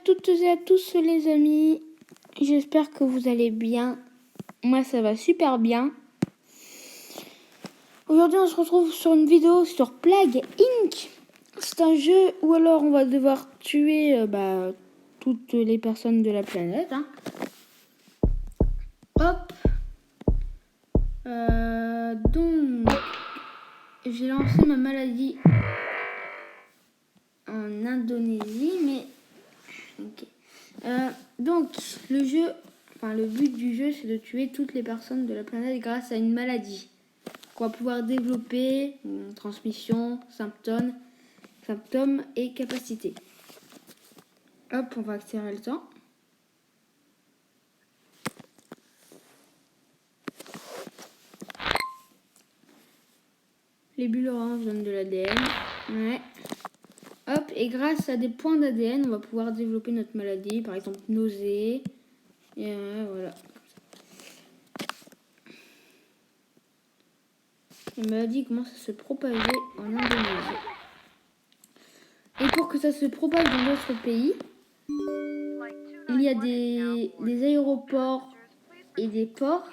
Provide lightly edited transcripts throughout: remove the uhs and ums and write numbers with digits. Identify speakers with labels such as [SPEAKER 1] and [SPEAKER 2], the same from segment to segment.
[SPEAKER 1] toutes et à tous les amis, j'espère que vous allez bien. Moi ça va super bien. Aujourd'hui on se retrouve sur une vidéo sur Plague Inc. C'est un jeu où alors on va devoir tuer toutes les personnes de la planète. Hop. Donc j'ai lancé ma maladie en Indonésie, mais ok. Donc le but du jeu c'est de tuer toutes les personnes de la planète grâce à une maladie qu'on va pouvoir développer, transmission, symptômes et capacités. Hop, on va accélérer le temps. Les bulles oranges donnent de l'ADN. Ouais. Hop, et grâce à des points d'ADN, on va pouvoir développer notre maladie, par exemple nausée. Et voilà. La maladie commence à se propager en Indonésie. Et pour que ça se propage dans d'autres pays, il y a des aéroports et des ports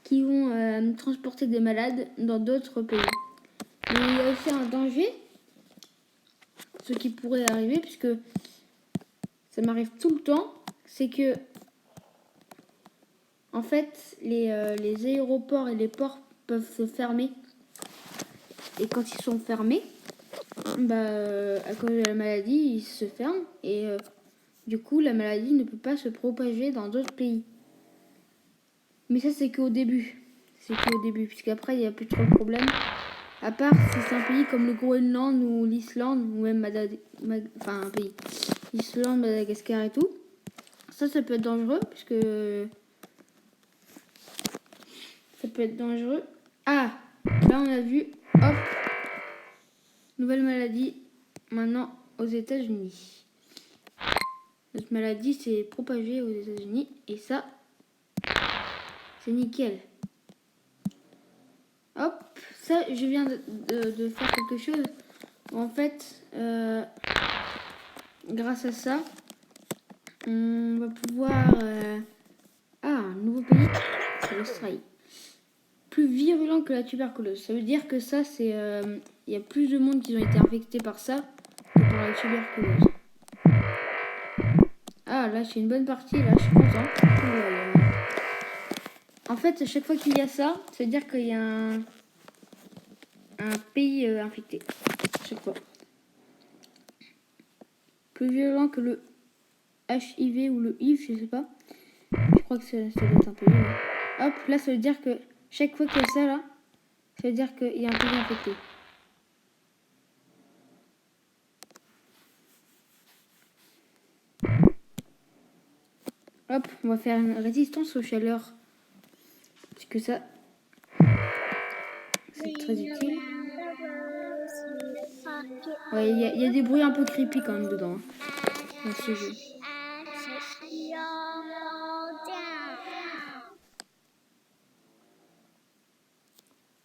[SPEAKER 1] qui vont transporter des malades dans d'autres pays. Mais il y a aussi un danger, ce qui pourrait arriver, puisque ça m'arrive tout le temps, c'est que en fait les aéroports et les ports peuvent se fermer. Et quand ils sont fermés, à cause de la maladie, ils se ferment et du coup la maladie ne peut pas se propager dans d'autres pays. Mais ça c'est qu'au début. Puisqu'après il n'y a plus trop de problèmes. À part si c'est un pays comme le Groenland ou l'Islande, ou même un pays. L'Islande, Madagascar et tout. Ça peut être dangereux, puisque ça peut être dangereux. Ah, là on a vu, hop, nouvelle maladie, maintenant aux États-Unis. Notre maladie s'est propagée aux États-Unis, et ça, c'est nickel. Hop, ça, je viens de faire quelque chose. En fait, grâce à ça, on va pouvoir... un nouveau pays, c'est l'Australie. Plus virulent que la tuberculose. Ça veut dire que ça, c'est... y a plus de monde qui ont été infectés par ça que par la tuberculose. Ah, là, j'ai une bonne partie. Là, je suis content. En fait, à chaque fois qu'il y a ça, ça veut dire qu'il y a un pays infecté. À chaque fois. Plus violent que le HIV ou le HIV, je sais pas. Je crois que ça doit être un pays. Hop, là, ça veut dire que chaque fois qu'il y a ça, là, ça veut dire qu'il y a un pays infecté. Hop, on va faire une résistance aux chaleurs. Parce que ça, c'est très utile. Ouais, il y a des bruits un peu creepy quand même dedans, dans ce jeu.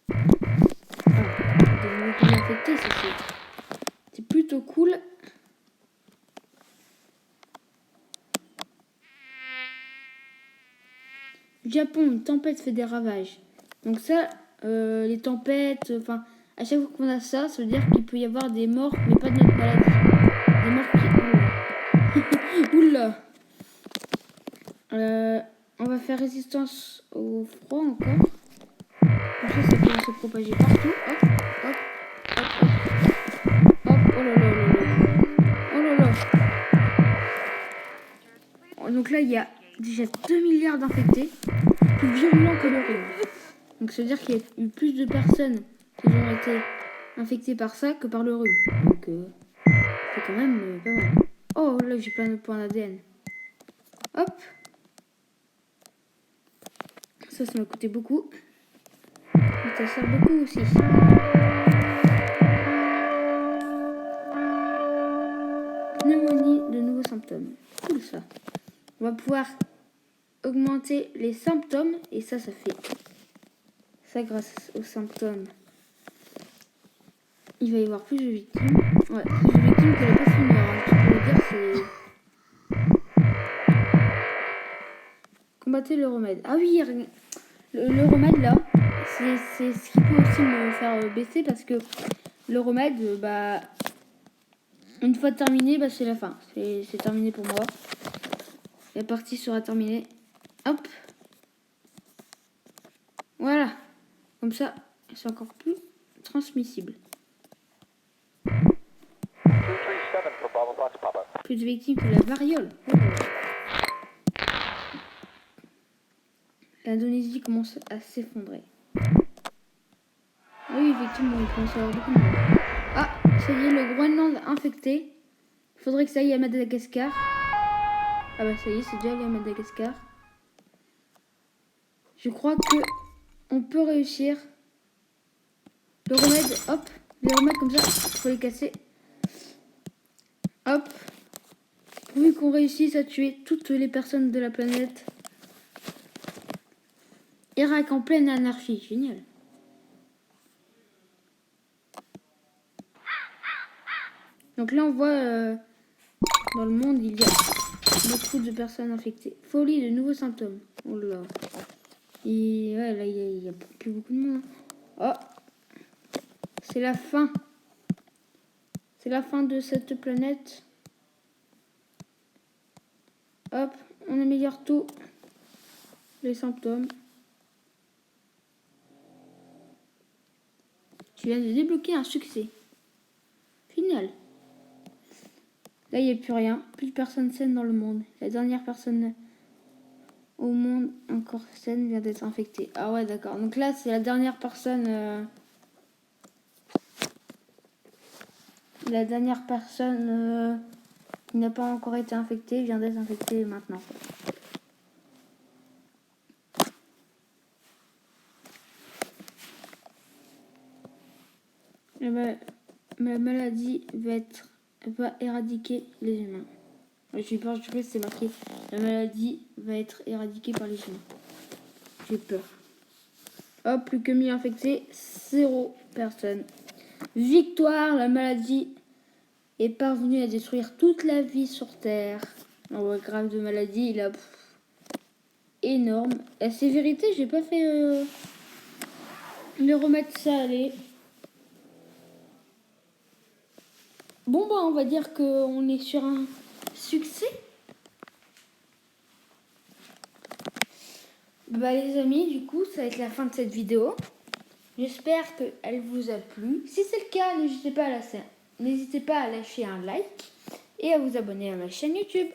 [SPEAKER 1] Des molécules infectées, c'est plutôt cool. Japon, une tempête fait des ravages. Donc ça, les tempêtes, à chaque fois qu'on a ça, ça veut dire qu'il peut y avoir des morts, mais pas de notre maladie. Des morts qui... Oula. On va faire résistance au froid encore. Comme ça peut se propager partout. Hop, hop, hop, hop. Hop, oh là là là là. Oh là là. Donc là, il y a déjà 2 milliards d'infectés. Plus virulent que le rhume. Donc ça veut dire qu'il y a eu plus de personnes qui ont été infectées par ça que par le rhume. Donc c'est quand même pas mal. Oh là, j'ai plein de points d'ADN. Hop. Ça m'a coûté beaucoup. Mais ça sert beaucoup aussi. Pneumonie, de nouveaux symptômes. Cool ça. On va pouvoir augmenter les symptômes. Et ça fait... Ça grâce aux symptômes. Il va y avoir plus de victimes. Ouais, plus de victimes que les passengers. Tu peux le dire, combattez le remède. Ah oui, le remède là, c'est ce qui peut aussi me faire baisser parce que le remède, bah, une fois terminé, bah, c'est la fin. C'est terminé pour moi. La partie sera terminée. Hop. Voilà. Comme ça, c'est encore plus transmissible. Plus de victimes que la variole. Oh. L'Indonésie commence à s'effondrer. Oui, effectivement, il commence à y avoir beaucoup de monde. Ah, ça y est, le Groenland infecté. Il faudrait que ça aille à Madagascar. Ah bah ça y est, c'est déjà allé à Madagascar. Je crois que on peut réussir. Le remède, hop, les remèdes comme ça, il faut les casser. Hop. Pourvu qu'on réussisse à tuer toutes les personnes de la planète. Irak en pleine anarchie, génial. Donc là on voit dans le monde il y a beaucoup de personnes infectées. Folie, de nouveaux symptômes. Oh là. Et ouais, là il y a plus beaucoup de monde. Oh, c'est la fin. C'est la fin de cette planète. Hop, on améliore tout. Les symptômes. Tu viens de débloquer un succès. Final. Là, il n'y a plus rien. Plus de personnes saines dans le monde. La dernière personne au monde encore saine vient d'être infectée. Ah ouais, d'accord. Donc là, c'est la dernière personne... La dernière personne qui n'a pas encore été infectée vient d'être infectée maintenant. La maladie va éradiquer les humains. J'ai peur, je crois que c'est marqué. La maladie va être éradiquée par les humains. J'ai peur. Hop, plus que 1000 infectés, 0 personnes. Victoire, la maladie est parvenue à détruire toute la vie sur Terre. On voit grave de maladie, il a énorme. La sévérité, j'ai pas fait les remettre ça aller. Bon bah on va dire qu'on est sur un succès. Bah les amis, du coup ça va être la fin de cette vidéo. J'espère qu'elle vous a plu. Si c'est le cas, n'hésitez pas à lâcher un like et à vous abonner à ma chaîne YouTube.